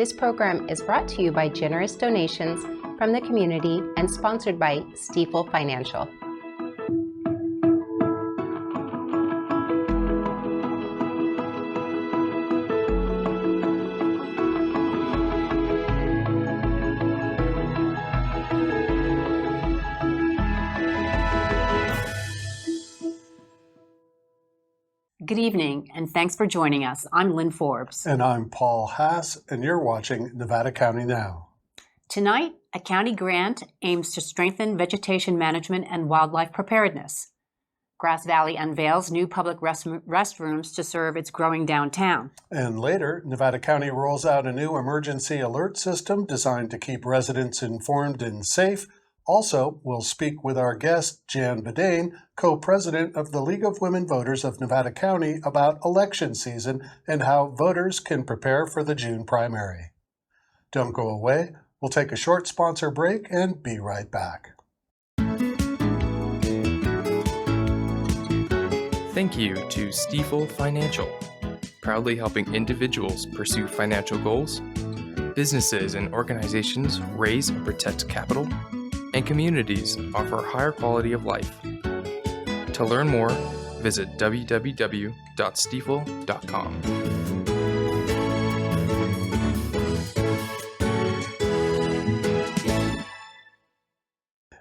This program is brought to you by generous donations from the community and sponsored by Stiefel Financial. Good evening, and thanks for joining us. I'm Lynn Forbes. And I'm Paul Haas, and you're watching Nevada County Now. Tonight, a county grant aims to strengthen vegetation management and wildlife preparedness. Grass Valley unveils new public restrooms to serve its growing downtown. And later, Nevada County rolls out a new emergency alert system designed to keep residents informed and safe. Also, we'll speak with our guest, Jan Bedayn, co-president of the League of Women Voters of Nevada County, about election season and how voters can prepare for the June primary. Don't go away. We'll take a short sponsor break and be right back. Thank you to Stiefel Financial, proudly helping individuals pursue financial goals, businesses and organizations raise and protect capital, and communities offer higher quality of life. To learn more, visit www.stiefel.com.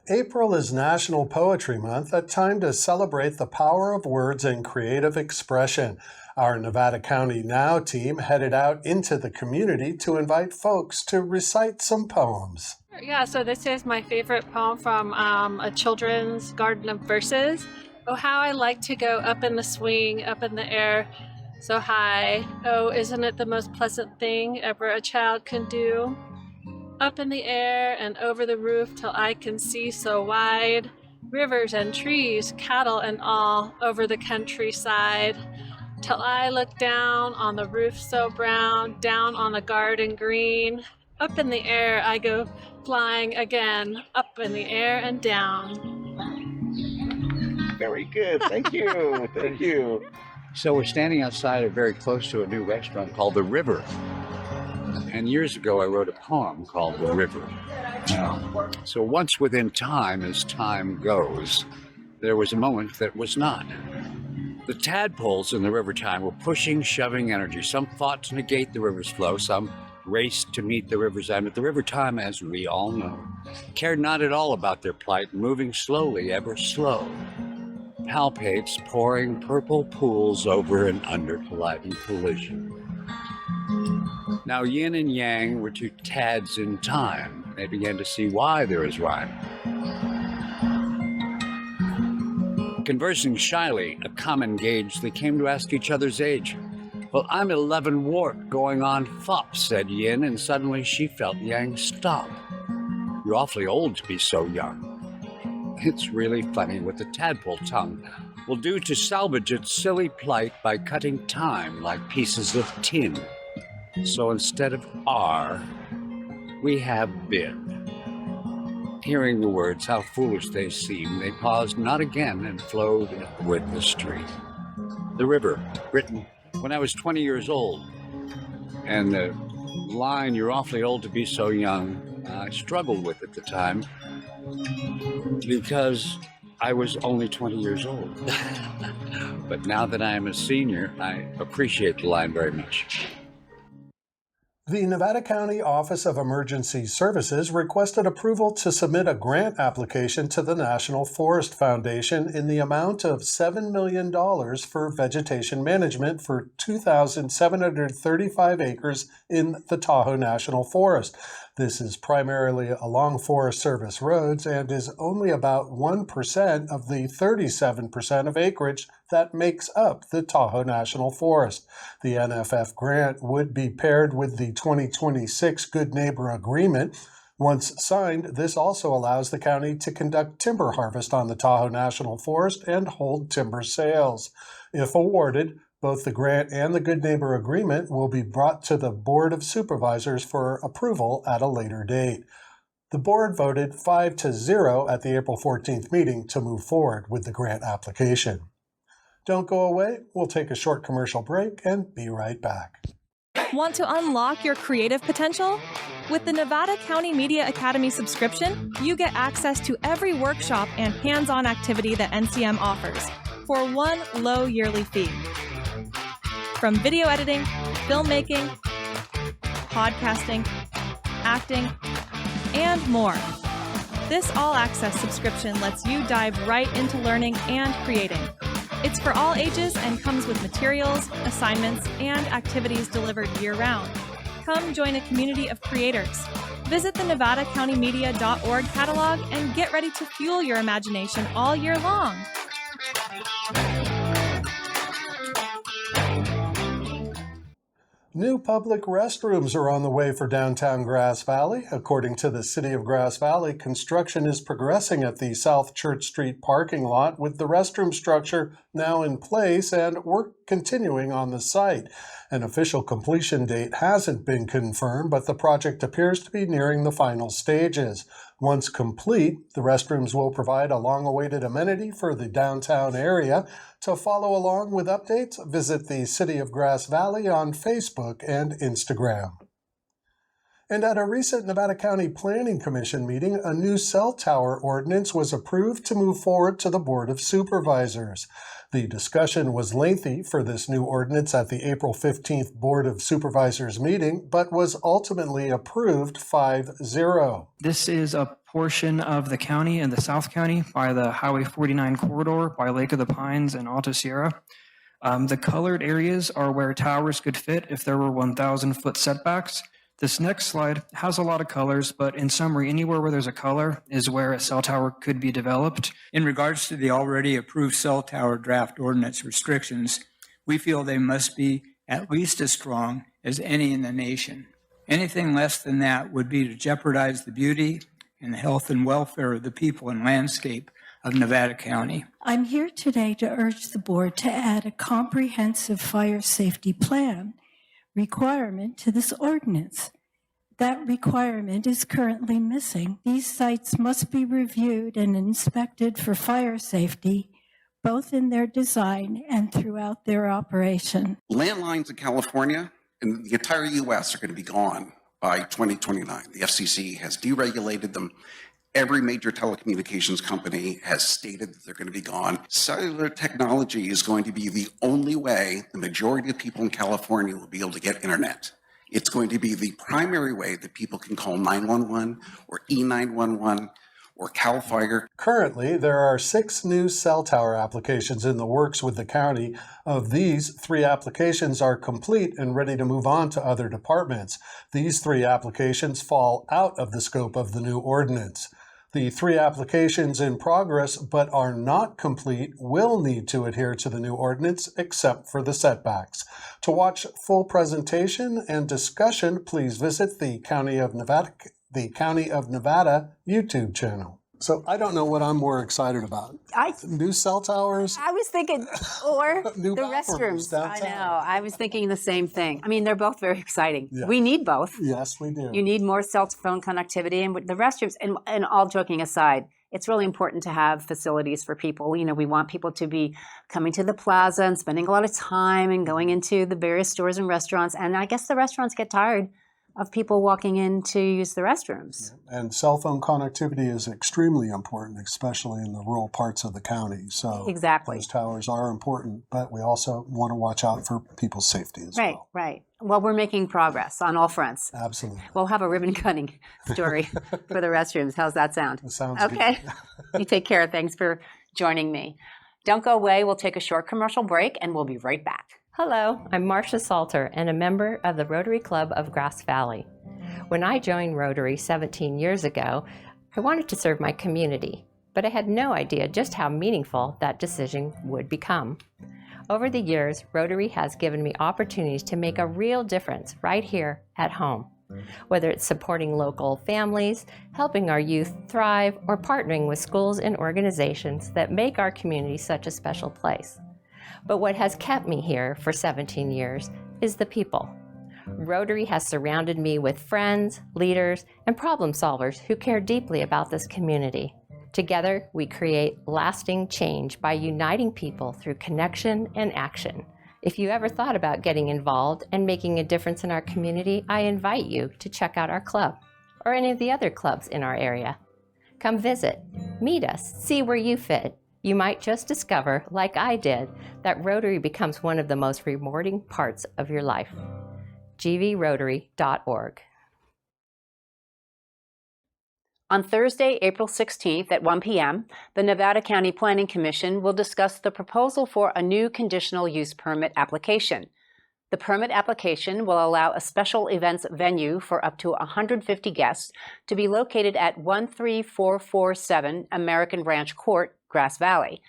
April is National Poetry Month, a time to celebrate the power of words and creative expression. Our Nevada County Now team headed out into the community to invite folks to recite some poems. Yeah, so this is my favorite poem from a children's garden of verses. Oh, how I like to go up in the swing, up in the air, so high. Oh, isn't it the most pleasant thing ever a child can do? Up in the air and over the roof till I can see so wide. Rivers and trees, cattle and all over the countryside. Till I look down on the roof so brown, down on the garden green. Up in the air I go flying again, up in the air and down. Very good. Thank you. Thank you. So we're standing outside or very close to a new restaurant called The River. And years ago I wrote a poem called The River. So once within time, as time goes, there was a moment that was not. The tadpoles in the river time were pushing, shoving energy. Some fought to negate the river's flow, some raced to meet the river's end. But the river time, as we all know, cared not at all about their plight, moving slowly, ever slow. Palpates pouring purple pools over and under, colliding collision. Now yin and yang were two tads in time. They began to see why there is rhyme. Conversing shyly, a common gauge, they came to ask each other's age. Well, I'm 11 wart, going on fop, said Yin, and suddenly she felt Yang stop. You're awfully old to be so young. It's really funny what the tadpole tongue will do to salvage its silly plight by cutting time like pieces of tin. So instead of are, we have been. Hearing the words, how foolish they seem, they paused not again and flowed with the stream. The River, written when I was 20 years old. And the line, you're awfully old to be so young, I struggled with at the time because I was only 20 years old. But now that I am a senior, I appreciate the line very much. The Nevada County Office of Emergency Services requested approval to submit a grant application to the National Forest Foundation in the amount of $7 million for vegetation management for 2,735 acres in the Tahoe National Forest. This is primarily along Forest Service roads and is only about 1% of the 37% of acreage that makes up the Tahoe National Forest. The NFF grant would be paired with the 2026 Good Neighbor Agreement. Once signed, this also allows the county to conduct timber harvest on the Tahoe National Forest and hold timber sales. If awarded, both the grant and the Good Neighbor Agreement will be brought to the Board of Supervisors for approval at a later date. The board voted 5-0 at the April 14th meeting to move forward with the grant application. Don't go away. We'll take a short commercial break and be right back. Want to unlock your creative potential? With the Nevada County Media Academy subscription, you get access to every workshop and hands-on activity that NCM offers for one low yearly fee. From video editing, filmmaking, podcasting, acting, and more. This all-access subscription lets you dive right into learning and creating. It's for all ages and comes with materials, assignments, and activities delivered year-round. Come join a community of creators. Visit the NevadaCountyMedia.org catalog and get ready to fuel your imagination all year long. New public restrooms are on the way for downtown Grass Valley. According to the City of Grass Valley, construction is progressing at the South Church Street parking lot with the restroom structure now in place and work continuing on the site. An official completion date hasn't been confirmed, but the project appears to be nearing the final stages. Once complete, the restrooms will provide a long-awaited amenity for the downtown area. To follow along with updates, visit the City of Grass Valley on Facebook and Instagram. And at a recent Nevada County Planning Commission meeting, a new cell tower ordinance was approved to move forward to the Board of Supervisors. The discussion was lengthy for this new ordinance at the April 15th Board of Supervisors meeting, but was ultimately approved 5-0. This is a portion of the county in the South County by the Highway 49 corridor by Lake of the Pines and Alta Sierra. The colored areas are where towers could fit if there were 1,000-foot setbacks. This next slide has a lot of colors, but in summary, anywhere where there's a color is where a cell tower could be developed. In regards to the already approved cell tower draft ordinance restrictions, we feel they must be at least as strong as any in the nation. Anything less than that would be to jeopardize the beauty and the health and welfare of the people and landscape of Nevada County. I'm here today to urge the board to add a comprehensive fire safety plan requirement to this ordinance. That requirement is currently missing. These sites must be reviewed and inspected for fire safety, both in their design and throughout their operation. Landlines in California and the entire U.S. are going to be gone by 2029. The FCC has deregulated them. Every major telecommunications company has stated that they're going to be gone. Cellular technology is going to be the only way the majority of people in California will be able to get internet. It's going to be the primary way that people can call 911 or E911 or CAL FIRE. Currently, there are 6 new cell tower applications in the works with the county. Of these, 3 applications are complete and ready to move on to other departments. These 3 applications fall out of the scope of the new ordinance. The 3 applications in progress but are not complete will need to adhere to the new ordinance except for the setbacks. To watch full presentation and discussion, please visit the County of Nevada YouTube channel. So I don't know what I'm more excited about. New cell towers? I was thinking, or New the bathrooms restrooms. downtown. I know. I was thinking the same thing. I mean, they're both very exciting. Yeah. We need both. Yes, we do. You need more cell phone connectivity, and with the restrooms, and all joking aside, it's really important to have facilities for people. You know, we want people to be coming to the plaza and spending a lot of time and going into the various stores and restaurants. And I guess the restaurants get tired of people walking in to use the restrooms. And cell phone connectivity is extremely important, especially in the rural parts of the county. So exactly. Those towers are important, but we also want to watch out for people's safety as well. Right. Well, we're making progress on all fronts. Absolutely. We'll have a ribbon cutting story for the restrooms. How's that sound? It sounds okay. Good. You take care. Thanks for joining me. Don't go away. We'll take a short commercial break and we'll be right back. Hello, I'm Marcia Salter and a member of the Rotary Club of Grass Valley. When I joined Rotary 17 years ago, I wanted to serve my community, but I had no idea just how meaningful that decision would become. Over the years, Rotary has given me opportunities to make a real difference right here at home. Whether it's supporting local families, helping our youth thrive, or partnering with schools and organizations that make our community such a special place. But what has kept me here for 17 years is the people. Rotary has surrounded me with friends, leaders, and problem solvers who care deeply about this community. Together, we create lasting change by uniting people through connection and action. If you ever thought about getting involved and making a difference in our community, I invite you to check out our club or any of the other clubs in our area. Come visit, meet us, see where you fit. You might just discover, like I did, that Rotary becomes one of the most rewarding parts of your life. gvrotary.org. On Thursday, April 16th at 1 p.m., the Nevada County Planning Commission will discuss the proposal for a new conditional use permit application. The permit application will allow a special events venue for up to 150 guests to be located at 13447 American Ranch Court, Grass Valley.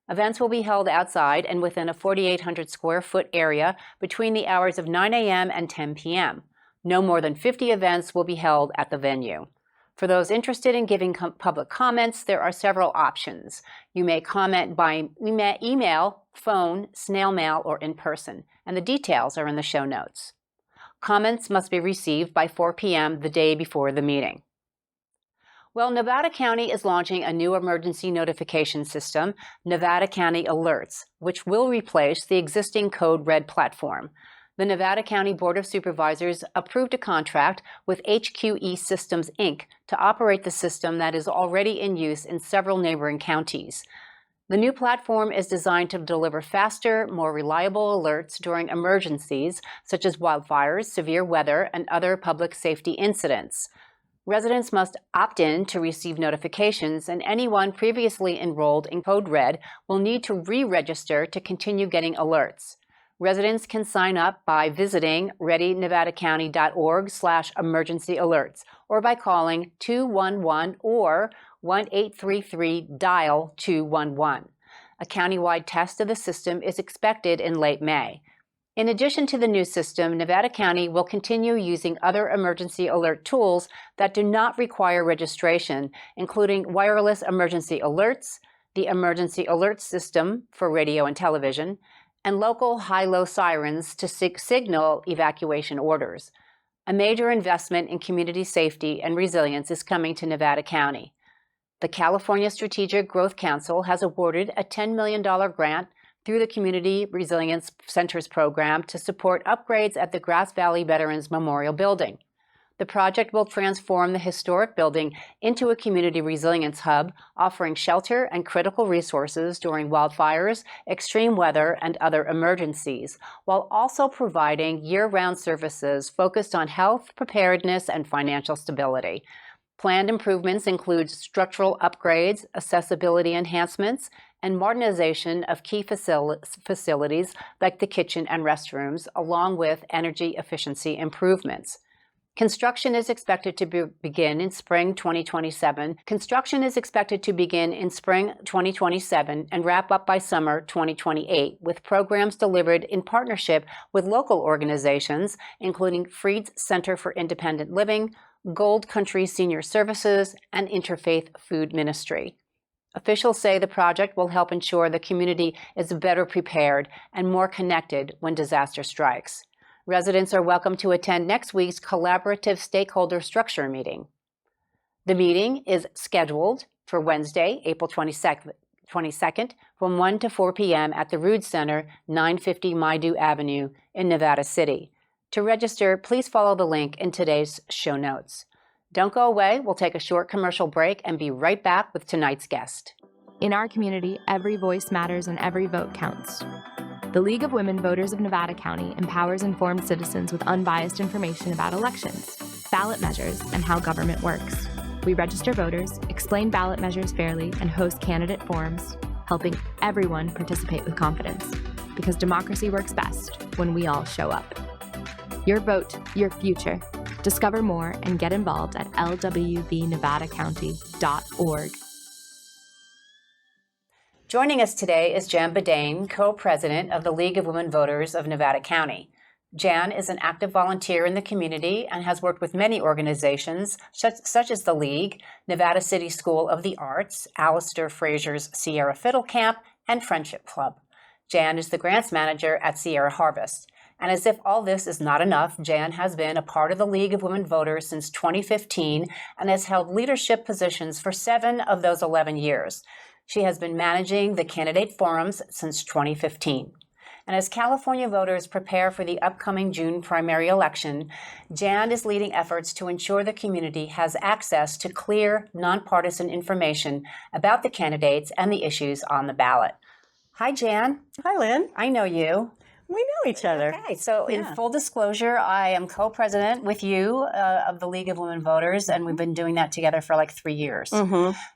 Events will be held outside and within a 4,800 square foot area between the hours of 9 a.m. and 10 p.m. No more than 50 events will be held at the venue. For those interested in giving public comments, there are several options. You may comment by email, phone, snail mail, or in person, and the details are in the show notes. Comments must be received by 4 p.m. the day before the meeting. Well, Nevada County is launching a new emergency notification system, Nevada County Alerts, which will replace the existing Code Red platform. The Nevada County Board of Supervisors approved a contract with HQE Systems, Inc. to operate the system that is already in use in several neighboring counties. The new platform is designed to deliver faster, more reliable alerts during emergencies such as wildfires, severe weather, and other public safety incidents. Residents must opt in to receive notifications, and anyone previously enrolled in Code Red will need to re-register to continue getting alerts. Residents can sign up by visiting readynevadacounty.org/emergency alerts or by calling 211 or 1-833-DIAL-211. A countywide test of the system is expected in late May. In addition to the new system, Nevada County will continue using other emergency alert tools that do not require registration, including wireless emergency alerts, the emergency alert system for radio and television, and local high-low sirens to signal evacuation orders. A major investment in community safety and resilience is coming to Nevada County. The California Strategic Growth Council has awarded a $10 million grant through the Community Resilience Centers program to support upgrades at the Grass Valley Veterans Memorial Building. The project will transform the historic building into a community resilience hub, offering shelter and critical resources during wildfires, extreme weather, and other emergencies, while also providing year-round services focused on health, preparedness, and financial stability. Planned improvements include structural upgrades, accessibility enhancements, and modernization of key facilities like the kitchen and restrooms, along with energy efficiency improvements. Construction is expected to begin in spring 2027. Construction is expected to begin in spring 2027 and wrap up by summer 2028, with programs delivered in partnership with local organizations, including Freed's Center for Independent Living, Gold Country Senior Services, and Interfaith Food Ministry. Officials say the project will help ensure the community is better prepared and more connected when disaster strikes. Residents are welcome to attend next week's collaborative stakeholder structure meeting. The meeting is scheduled for Wednesday, April 22nd from 1 to 4 p.m. at the Rood Center, 950 Maidu Avenue in Nevada City. To register, please follow the link in today's show notes. Don't go away. We'll take a short commercial break and be right back with tonight's guest. In our community, every voice matters and every vote counts. The League of Women Voters of Nevada County empowers informed citizens with unbiased information about elections, ballot measures, and how government works. We register voters, explain ballot measures fairly, and host candidate forums, helping everyone participate with confidence. Because democracy works best when we all show up. Your vote, your future. Discover more and get involved at lwvnevadacounty.org. Joining us today is Jan Bedayn, co-president of the League of Women Voters of Nevada County. Jan is an active volunteer in the community and has worked with many organizations such as the League, Nevada City School of the Arts, Alistair Frazier's Sierra Fiddle Camp, and Friendship Club. Jan is the grants manager at Sierra Harvest. And as if all this is not enough, Jan has been a part of the League of Women Voters since 2015 and has held leadership positions for 7 of those 11 years. She has been managing the candidate forums since 2015. And as California voters prepare for the upcoming June primary election, Jan is leading efforts to ensure the community has access to clear, nonpartisan information about the candidates and the issues on the ballot. Hi, Jan. Hi, Lynn. I know you. We know each other. Okay, so in full disclosure, I am co-president with you of the League of Women Voters, and we've been doing that together for like 3 years.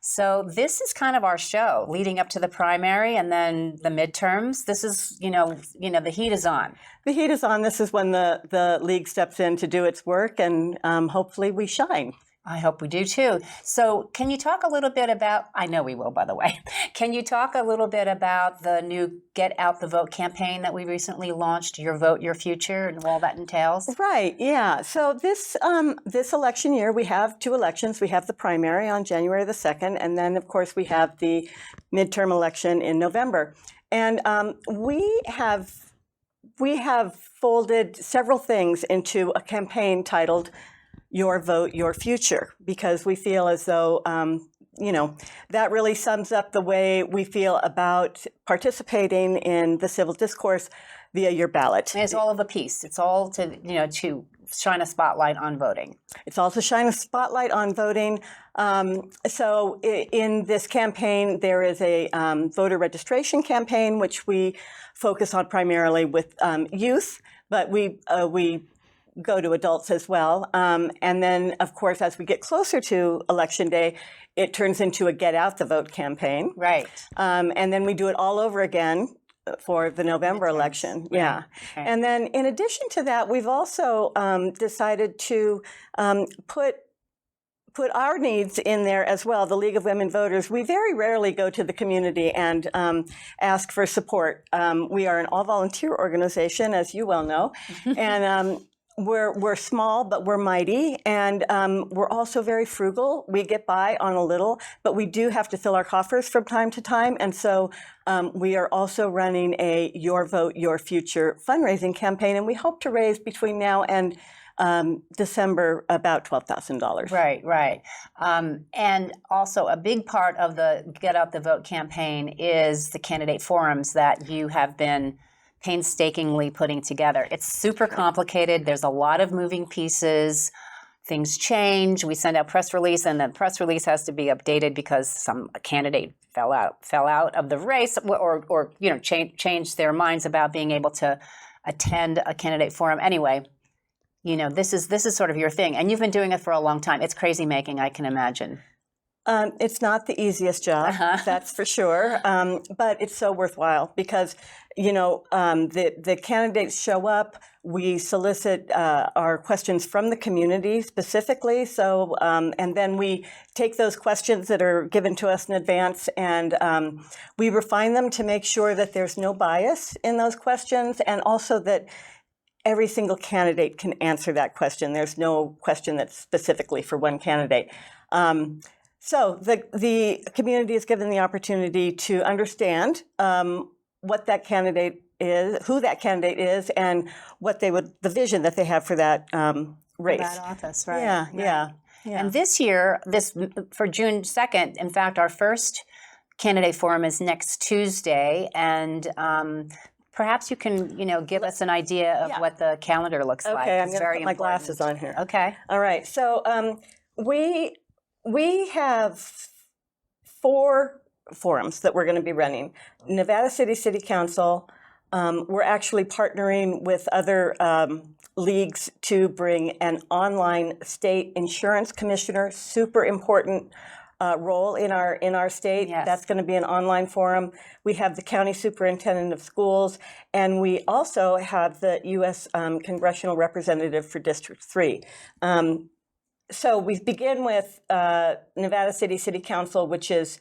So this is kind of our show, leading up to the primary and then the midterms. This is, the heat is on. The heat is on. This is when the League steps in to do its work, and hopefully we shine. I hope we do too. So can you talk a little bit about, I know we will, by the way, can you talk a little bit about the new Get Out the Vote campaign that we recently launched, Your Vote, Your Future, and all that entails? Right, yeah. So this election year, we have 2 elections. We have the primary on January the 2nd, and then, of course, we have the midterm election in November. And we have folded several things into a campaign titled Your Vote, Your Future, because we feel as though, that really sums up the way we feel about participating in the civil discourse via your ballot. It's all of a piece. It's all to shine a spotlight on voting. It's all to shine a spotlight on voting. So in this campaign, there is a voter registration campaign, which we focus on primarily with youth, but we go to adults as well. And then, of course, as we get closer to Election Day, it turns into a Get Out the Vote campaign. Right. And then we do it all over again for the November election. Right. Yeah. Okay. And then in addition to that, we've also decided to put our needs in there as well, the League of Women Voters. We very rarely go to the community and ask for support. We are an all-volunteer organization, as you well know. And we're small, but we're mighty, and we're also very frugal. We get by on a little, but we do have to fill our coffers from time to time, and so we are also running a Your Vote, Your Future fundraising campaign, and we hope to raise between now and December about $12,000. Right. And also a big part of the Get Out the Vote campaign is the candidate forums that you have been painstakingly putting together. It's super complicated. There's a lot of moving pieces. Things change. We send out press release, and the press release has to be updated because some candidate fell out of the race, or changed their minds about being able to attend a candidate forum. Anyway, this is sort of your thing, and you've been doing it for a long time. It's crazy making, I can imagine. It's not the easiest job, that's for sure, but it's so worthwhile because, the candidates show up. We solicit our questions from the community specifically, so and then we take those questions that are given to us in advance and we refine them to make sure that there's no bias in those questions, and also that every single candidate can answer that question. There's no question that's specifically for one candidate. So the community is given the opportunity to understand what that candidate is, who that candidate is, and the vision that they have for that race. For that office, right? Yeah, right. yeah. And this year, for June 2nd, in fact, our first candidate forum is next Tuesday, and perhaps you can, give us an idea of what the calendar looks like. Okay, I'm going to put my glasses on here. Okay. All right. So we have 4 forums that we're going to be running. Nevada City Council. We're actually partnering with other leagues to bring an online state insurance commissioner. Super important role in our state. Yes. That's going to be an online forum. We have the county superintendent of schools, and we also have the U.S. congressional representative for District 3. So we begin with Nevada City Council, which is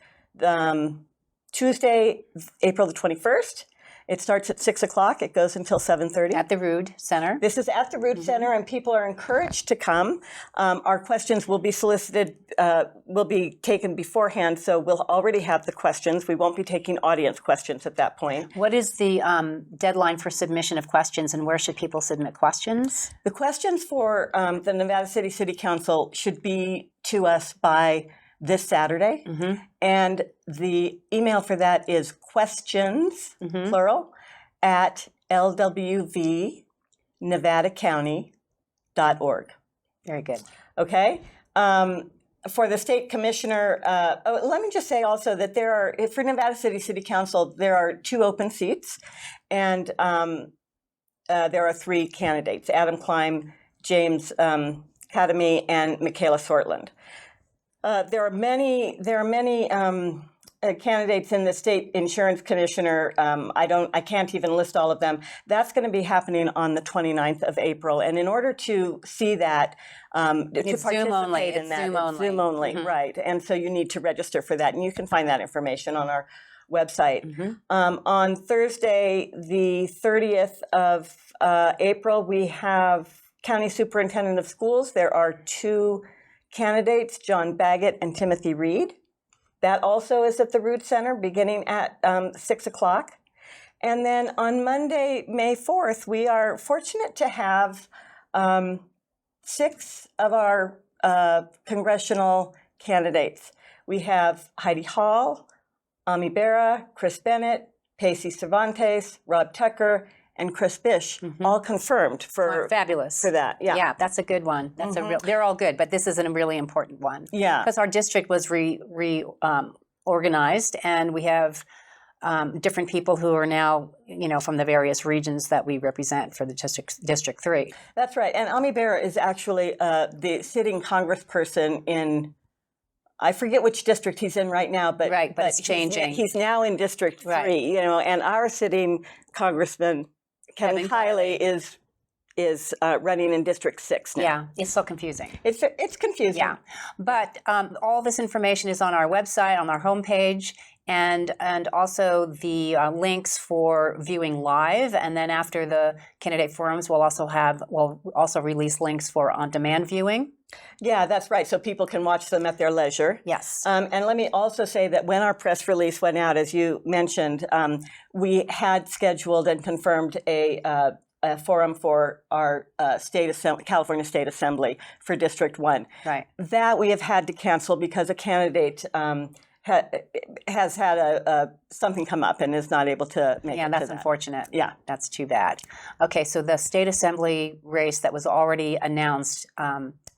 Tuesday, April the 21st. It starts at 6 o'clock. It goes until 7:30. At the Rood Center. This is at the Rood Center, and people are encouraged to come. Our questions will be solicited, will be taken beforehand, so we'll already have the questions. We won't be taking audience questions at that point. What is the deadline for submission of questions, and where should people submit questions? The questions for the Nevada City Council should be to us by this Saturday, and the email for that is questions, plural, at lwvnevadacounty.org. Very good. Okay. For the state commissioner, let me just say also that there are, for Nevada City Council, there are 2 open seats, and there are 3 candidates: Adam Klein, James Academy, and Michaela Sortland. There are many candidates in the state insurance commissioner. I can't even list all of them. That's going to be happening on the 29th of April. And in order to see that, to participate in that, it's Zoom only, right? And so you need to register for that, and you can find that information on our website. On Thursday, the 30th of April, we have County Superintendent of Schools. There are 2 candidates, John Baggett and Timothy Reed. That also is at the Rood Center beginning at 6 o'clock. And then on Monday, May 4th, we are fortunate to have 6 of our congressional candidates. We have Heidi Hall, Ami Berra, Chris Bennett, Pacey Cervantes, Rob Tucker, and Chris Bish, all confirmed for fabulous for that. Yeah, yeah, that's a good one. That's a real. They're all good, but this is a really important one. Yeah, because our district was organized, and we have different people who are now, from the various regions that we represent for the District 3. That's right. And Ami Berra is actually the sitting congressperson in, I forget which district he's in right now, but it's changing. He's now in District 3, and our sitting congressman, Kevin Kiley, is running in District 6 now. Yeah, it's so confusing. It's confusing. Yeah, but all this information is on our website, on our homepage, and also the links for viewing live. And then after the candidate forums, we'll also release links for on-demand viewing. Yeah, that's right. So people can watch them at their leisure. Yes. And let me also say that when our press release went out, as you mentioned, we had scheduled and confirmed a forum for our California State Assembly for District 1. Right. That we have had to cancel because a candidate has had something come up and is not able to make it. Yeah, that's unfortunate. Yeah. That's too bad. Okay, so the State Assembly race that was already announced,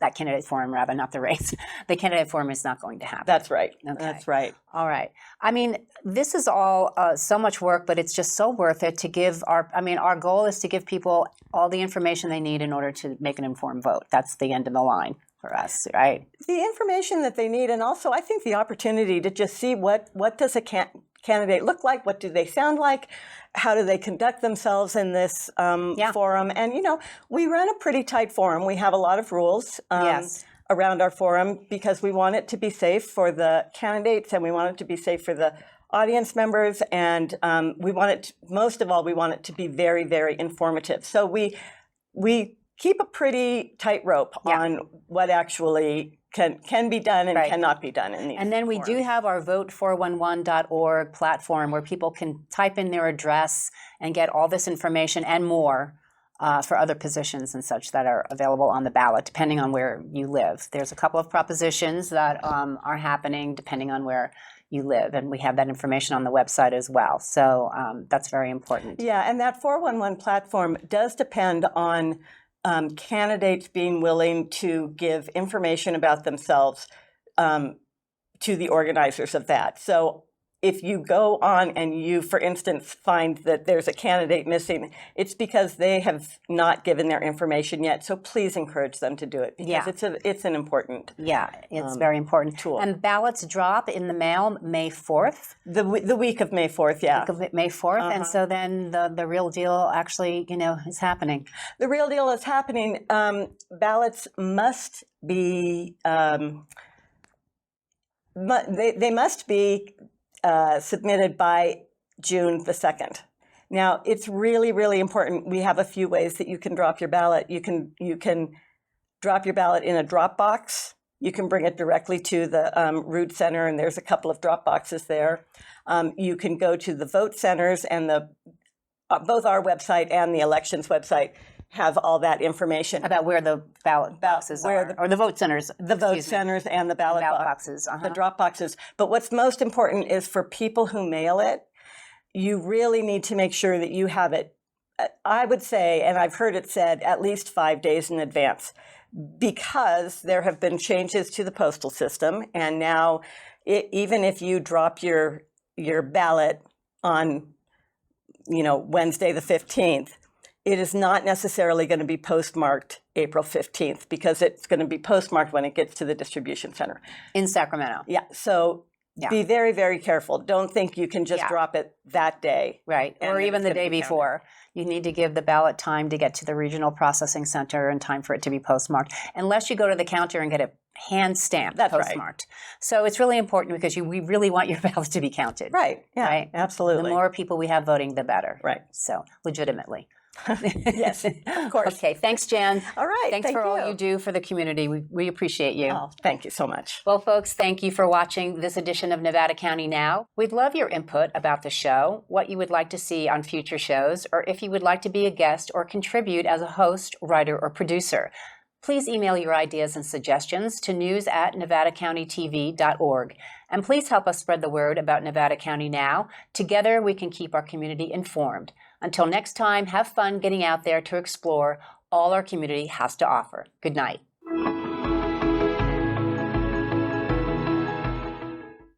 that candidate forum, rather, not the race, the candidate forum is not going to happen. That's right. Okay. That's right. All right. I mean, this is all so much work, but it's just so worth it to give our goal is to give people all the information they need in order to make an informed vote. That's the end of the line for us, right? The information that they need, and also I think the opportunity to just see what does a candidate look like, what do they sound like, how do they conduct themselves in this forum. And, we run a pretty tight forum. We have a lot of rules around our forum because we want it to be safe for the candidates and we want it to be safe for the audience members. And we want it, most of all, we want it to be very, very informative. So we keep a pretty tight rope on what actually can be done and cannot be done in these. And then we do have our vote411.org platform where people can type in their address and get all this information and more for other positions and such that are available on the ballot, depending on where you live. There's a couple of propositions that are happening depending on where you live, and we have that information on the website as well. So that's very important. Yeah, and that 411 platform does depend on candidates being willing to give information about themselves to the organizers of that. So if you go on and you, for instance, find that there's a candidate missing, it's because they have not given their information yet. So please encourage them to do it because it's an important it's very important tool. And ballots drop in the mail May 4th. The week of May 4th, yeah. The week of May 4th, and so then the real deal actually, is happening. The real deal is happening. Ballots must be they must be submitted by June the 2nd. Now, it's really, really important. We have a few ways that you can drop your ballot. You can drop your ballot in a drop box. You can bring it directly to the Rood Center, and there's a couple of drop boxes there. You can go to the vote centers, and both our website and the elections website have all that information about where the ballot boxes are, or the vote centers. The vote centers and the ballot boxes, the drop boxes. But what's most important is for people who mail it, you really need to make sure that you have it I would say, and I've heard it said, at least 5 days in advance, because there have been changes to the postal system, and now even if you drop your ballot on, Wednesday the 15th, it is not necessarily going to be postmarked April 15th because it's going to be postmarked when it gets to the distribution center. In Sacramento. Yeah, so be very, very careful. Don't think you can just drop it that day. Right, or even the day before. You need to give the ballot time to get to the regional processing center and time for it to be postmarked, unless you go to the counter and get it hand-stamped, postmarked. So it's really important because we really want your ballot to be counted. Right, yeah, right? absolutely. The more people we have voting, the better. Right. So, legitimately. Yes, of course. Okay, thanks, Jen. All right, thanks for all you do for the community. We appreciate you. Oh, thank you so much. Well, folks, thank you for watching this edition of Nevada County Now. We'd love your input about the show, what you would like to see on future shows, or if you would like to be a guest or contribute as a host, writer, or producer. Please email your ideas and suggestions to news@nevadacountytv.org. And please help us spread the word about Nevada County Now. Together, we can keep our community informed. Until next time, have fun getting out there to explore all our community has to offer. Good night.